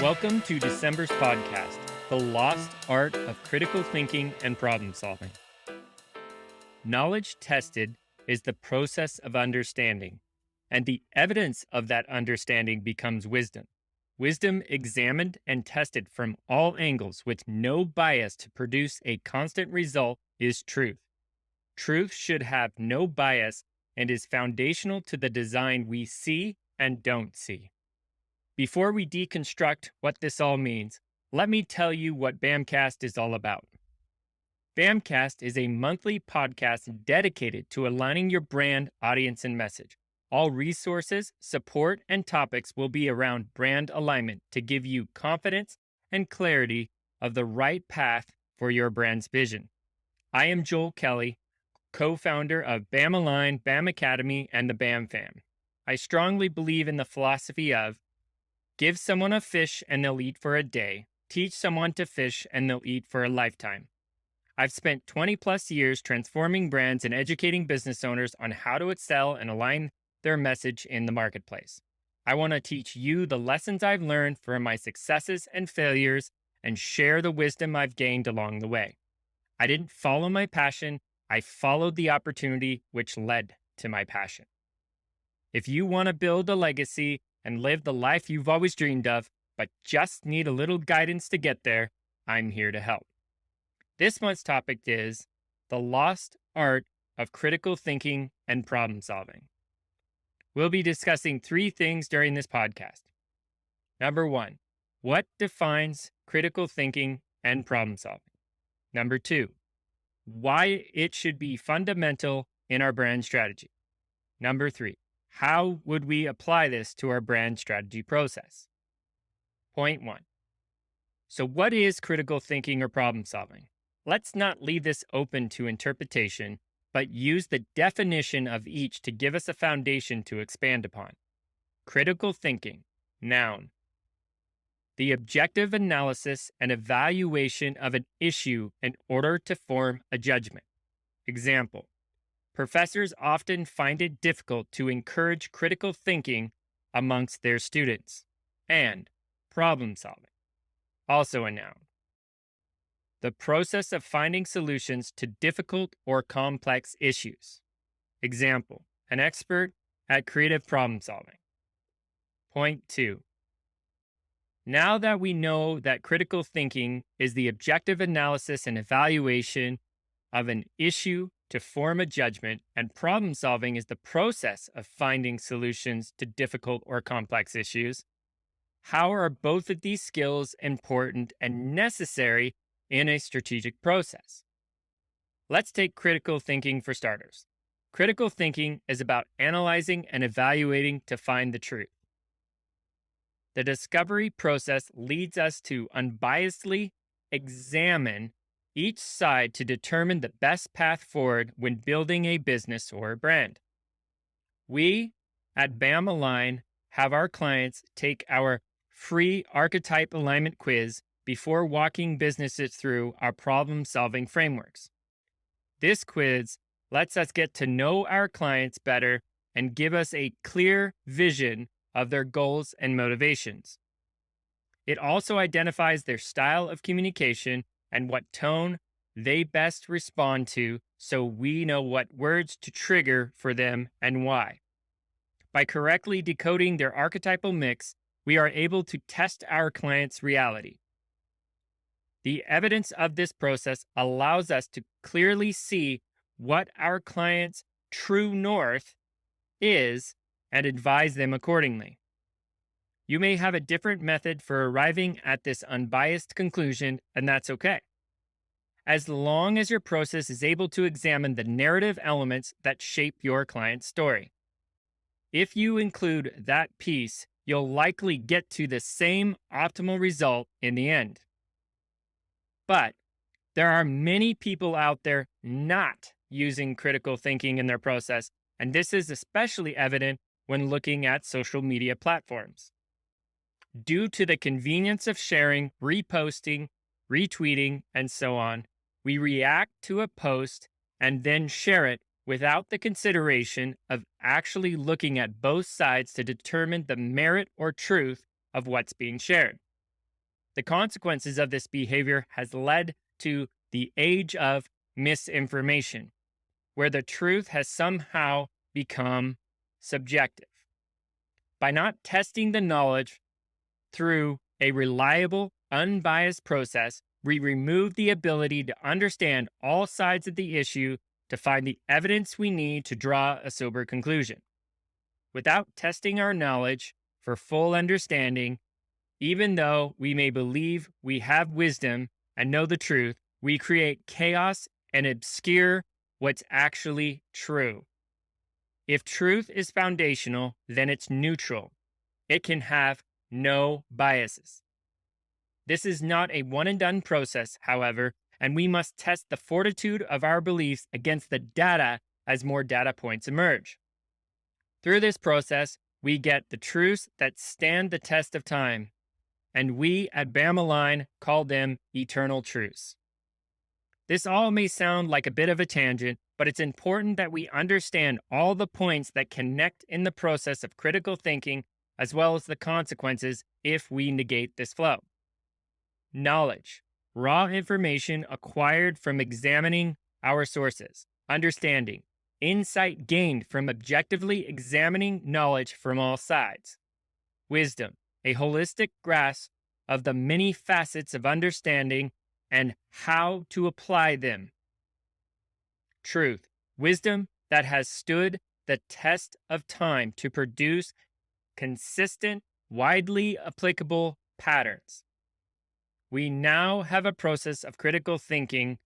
Welcome to December's podcast, The Lost Art of Critical Thinking and Problem Solving. Knowledge tested is the process of understanding, and the evidence of that understanding becomes wisdom. Wisdom examined and tested from all angles with no bias to produce a constant result is truth. Truth should have no bias and is foundational to the design we see and don't see. Before we deconstruct what this all means, let me tell you what BAMcast is all about. BAMcast is a monthly podcast dedicated to aligning your brand, audience, and message. All resources, support, and topics will be around brand alignment to give you confidence and clarity of the right path for your brand's vision. I am Joel Kelly, co-founder of BAM Align, BAM Academy, and the BAM Fam. I strongly believe in the philosophy of give someone a fish and they'll eat for a day. Teach someone to fish and they'll eat for a lifetime. I've spent 20 plus years transforming brands and educating business owners on how to excel and align their message in the marketplace. I want to teach you the lessons I've learned from my successes and failures and share the wisdom I've gained along the way. I didn't follow my passion. I followed the opportunity which led to my passion. If you want to build a legacy and live the life you've always dreamed of, but just need a little guidance to get there, I'm here to help. This month's topic is the lost art of critical thinking and problem solving. We'll be discussing three things during this podcast. Number one, what defines critical thinking and problem solving? Number two, why it should be fundamental in our brand strategy. Number three, how would we apply this to our brand strategy process? Point one. So what is critical thinking or problem solving? Let's not leave this open to interpretation, but use the definition of each to give us a foundation to expand upon. Critical thinking, noun. The objective analysis and evaluation of an issue in order to form a judgment. Example. Professors often find it difficult to encourage critical thinking amongst their students. And problem solving, also a noun. The process of finding solutions to difficult or complex issues. Example, an expert at creative problem solving. Point two. Now that we know that critical thinking is the objective analysis and evaluation of an issue to form a judgment, and problem solving is the process of finding solutions to difficult or complex issues, how are both of these skills important and necessary in a strategic process? Let's take critical thinking for starters. Critical thinking is about analyzing and evaluating to find the truth. The discovery process leads us to unbiasedly examine each side to determine the best path forward when building a business or a brand. We at BAM Align have our clients take our free archetype alignment quiz before walking businesses through our problem-solving frameworks. This quiz lets us get to know our clients better and give us a clear vision of their goals and motivations. It also identifies their style of communication and what tone they best respond to, so we know what words to trigger for them and why. By correctly decoding their archetypal mix, we are able to test our client's reality. The evidence of this process allows us to clearly see what our client's true north is and advise them accordingly. You may have a different method for arriving at this unbiased conclusion, and that's okay, as long as your process is able to examine the narrative elements that shape your client's story. If you include that piece, you'll likely get to the same optimal result in the end. But there are many people out there not using critical thinking in their process, and this is especially evident when looking at social media platforms. Due to the convenience of sharing, reposting, retweeting, and so on, we react to a post and then share it without the consideration of actually looking at both sides to determine the merit or truth of what's being shared. The consequences of this behavior has led to the age of misinformation, where the truth has somehow become subjective. By not testing the knowledge through a reliable, unbiased process, we remove the ability to understand all sides of the issue to find the evidence we need to draw a sober conclusion. Without testing our knowledge for full understanding, even though we may believe we have wisdom and know the truth, we create chaos and obscure what's actually true. If truth is foundational, then it's neutral. It can have no biases. This is not a one and done process, however, and we must test the fortitude of our beliefs against the data as more data points emerge. Through this process, we get the truths that stand the test of time, and we at BAM-Align call them eternal truths. This all may sound like a bit of a tangent, but it's important that we understand all the points that connect in the process of critical thinking, as well as the consequences if we negate this flow. Knowledge, raw information acquired from examining our sources. Understanding, insight gained from objectively examining knowledge from all sides. Wisdom, a holistic grasp of the many facets of understanding and how to apply them. Truth, wisdom that has stood the test of time to produce consistent, widely applicable patterns. We now have a process of critical thinking,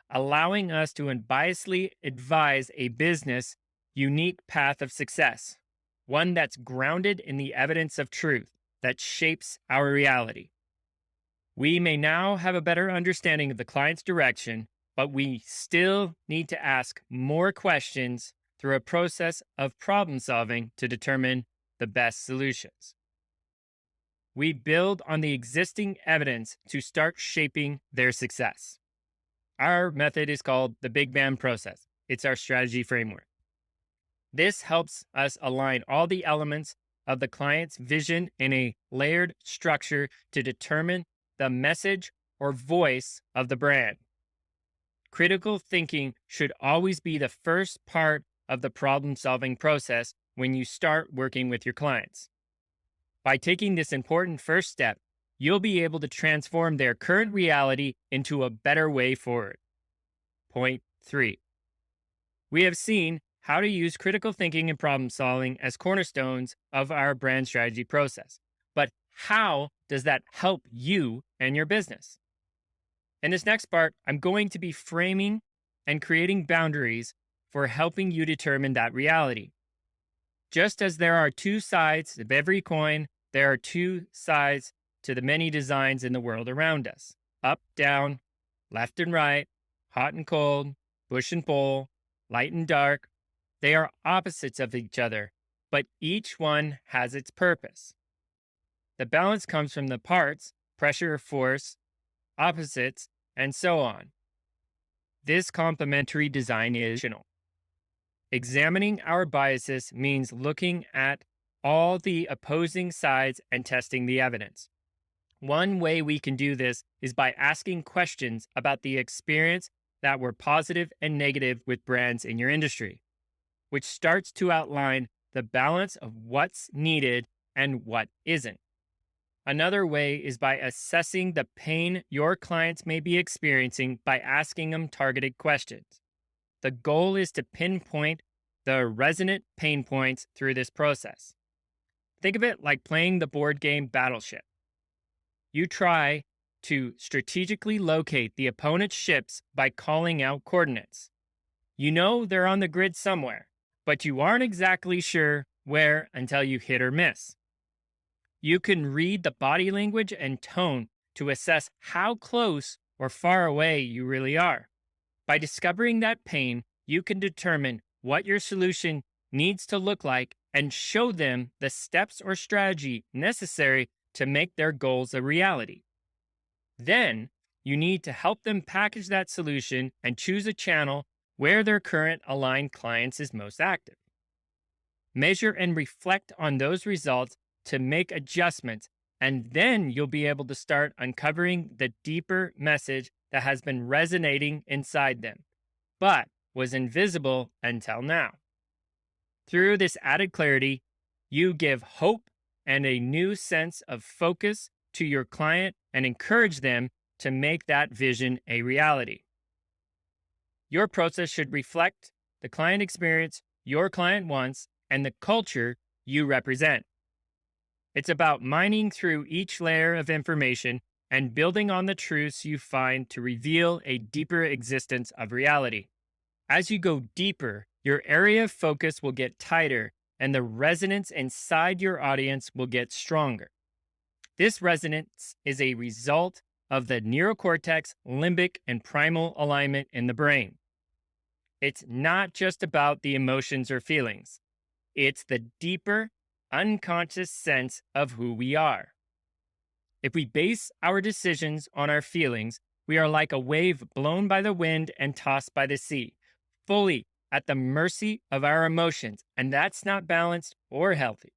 allowing us to unbiasedly advise a business unique path of success, one that's grounded in the evidence of truth that shapes our reality. We may now have a better understanding of the client's direction, but we still need to ask more questions through a process of problem solving to determine the best solutions. We build on the existing evidence to start shaping their success. Our method is called the Big BAM process. It's our strategy framework. This helps us align all the elements of the client's vision in a layered structure to determine the message or voice of the brand. Critical thinking should always be the first part of the problem-solving process when you start working with your clients. By taking this important first step, you'll be able to transform their current reality into a better way forward. Point 3. We have seen how to use critical thinking and problem solving as cornerstones of our brand strategy process. But how does that help you and your business? In this next part, I'm going to be framing and creating boundaries for helping you determine that reality. Just as there are two sides of every coin, there are two sides to the many designs in the world around us. Up, down, left and right, hot and cold, push and pull, light and dark. They are opposites of each other, but each one has its purpose. The balance comes from the parts, pressure, force, opposites, and so on. This complementary design is optional. Examining our biases means looking at all the opposing sides and testing the evidence. One way we can do this is by asking questions about the experience that were positive and negative with brands in your industry, which starts to outline the balance of what's needed and what isn't. Another way is by assessing the pain your clients may be experiencing by asking them targeted questions. The goal is to pinpoint the resonant pain points through this process. Think of it like playing the board game Battleship. You try to strategically locate the opponent's ships by calling out coordinates. You know they're on the grid somewhere, but you aren't exactly sure where until you hit or miss. You can read the body language and tone to assess how close or far away you really are. By discovering that pain, you can determine what your solution needs to look like and show them the steps or strategy necessary to make their goals a reality. Then, you need to help them package that solution and choose a channel where their current aligned clients is most active. Measure and reflect on those results to make adjustments And then you'll be able to start uncovering the deeper message that has been resonating inside them, but was invisible until now. Through this added clarity, you give hope and a new sense of focus to your client and encourage them to make that vision a reality. Your process should reflect the client experience your client wants and the culture you represent. It's about mining through each layer of information and building on the truths you find to reveal a deeper existence of reality. As you go deeper, your area of focus will get tighter and the resonance inside your audience will get stronger. This resonance is a result of the neurocortex, limbic, and primal alignment in the brain. It's not just about the emotions or feelings. It's the deeper, unconscious sense of who we are. If we base our decisions on our feelings, we are like a wave blown by the wind and tossed by the sea, fully at the mercy of our emotions, and that's not balanced or healthy.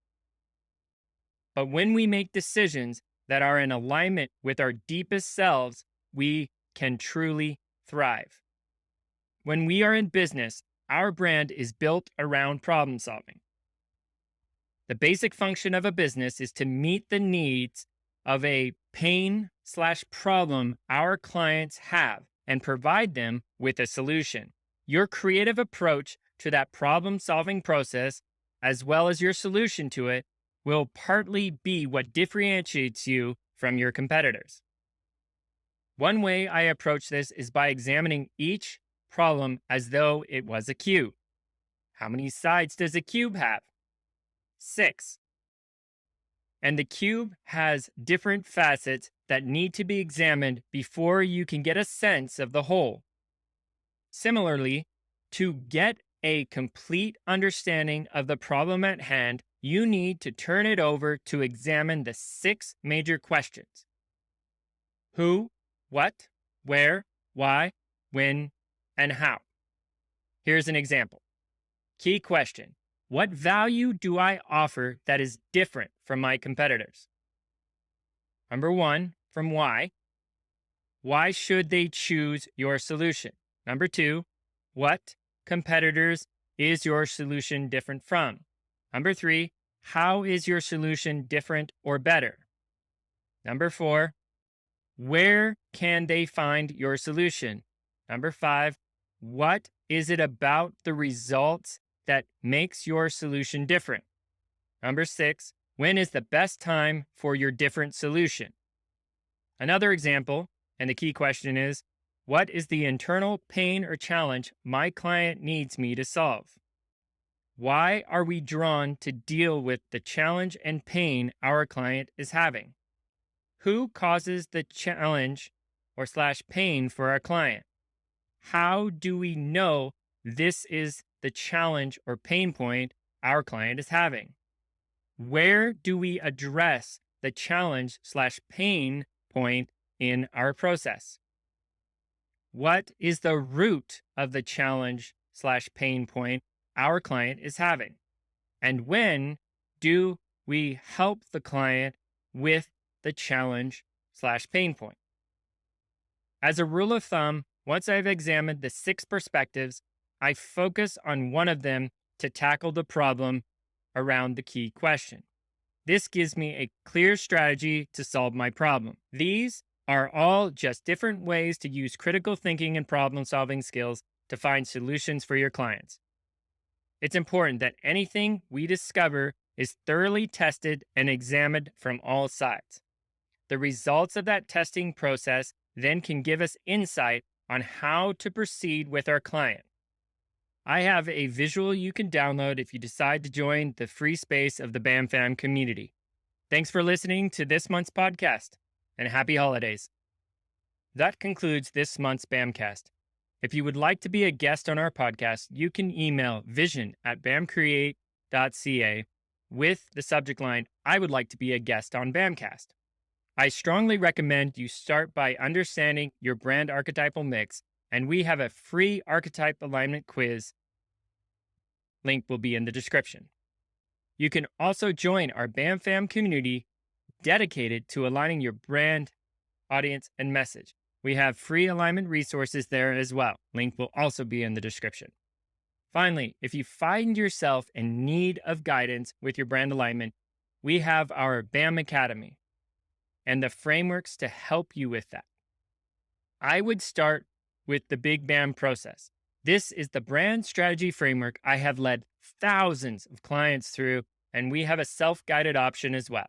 But when we make decisions that are in alignment with our deepest selves, we can truly thrive. When we are in business, our brand is built around problem solving. The basic function of a business is to meet the needs of a pain/problem our clients have and provide them with a solution. Your creative approach to that problem-solving process, as well as your solution to it, will partly be what differentiates you from your competitors. One way I approach this is by examining each problem as though it was a cube. How many sides does a cube have? 6. And the cube has different facets that need to be examined before you can get a sense of the whole. Similarly, to get a complete understanding of the problem at hand, you need to turn it over to examine the 6 major questions: who, what, where, why, when, and how. Here's an example. Key question: what value do I offer that is different from my competitors? Number 1, from why. Why should they choose your solution? Number 2, what competitors is your solution different from? Number 3, how is your solution different or better? Number 4, where can they find your solution? Number 5, what is it about the results that makes your solution different? Number 6, when is the best time for your different solution? Another example, and the key question is, what is the internal pain or challenge my client needs me to solve? Why are we drawn to deal with the challenge and pain our client is having? Who causes the challenge or / pain for our client? How do we know this is the challenge or pain point our client is having? Where do we address the challenge / pain point in our process? What is the root of the challenge / pain point our client is having? And when do we help the client with the challenge / pain point? As a rule of thumb, once I've examined the 6 perspectives, I focus on one of them to tackle the problem around the key question. This gives me a clear strategy to solve my problem. These are all just different ways to use critical thinking and problem-solving skills to find solutions for your clients. It's important that anything we discover is thoroughly tested and examined from all sides. The results of that testing process then can give us insight on how to proceed with our client. I have a visual you can download if you decide to join the free space of the BAM Fam community. Thanks for listening to this month's podcast, and happy holidays. That concludes this month's BAMcast. If you would like to be a guest on our podcast, you can email vision@bamcreate.ca with the subject line, "I would like to be a guest on BAMcast." I strongly recommend you start by understanding your brand archetypal mix, and we have a free archetype alignment quiz. Link will be in the description. You can also join our BAM Fam community dedicated to aligning your brand, audience, and message. We have free alignment resources there as well. Link will also be in the description. Finally, if you find yourself in need of guidance with your brand alignment, we have our BAM Academy and the frameworks to help you with that. I would start with the Big BAM process. This is the brand strategy framework I have led thousands of clients through, and we have a self-guided option as well.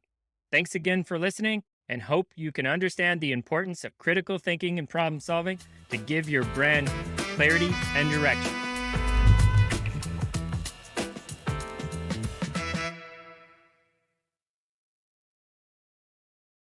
Thanks again for listening, and hope you can understand the importance of critical thinking and problem solving to give your brand clarity and direction.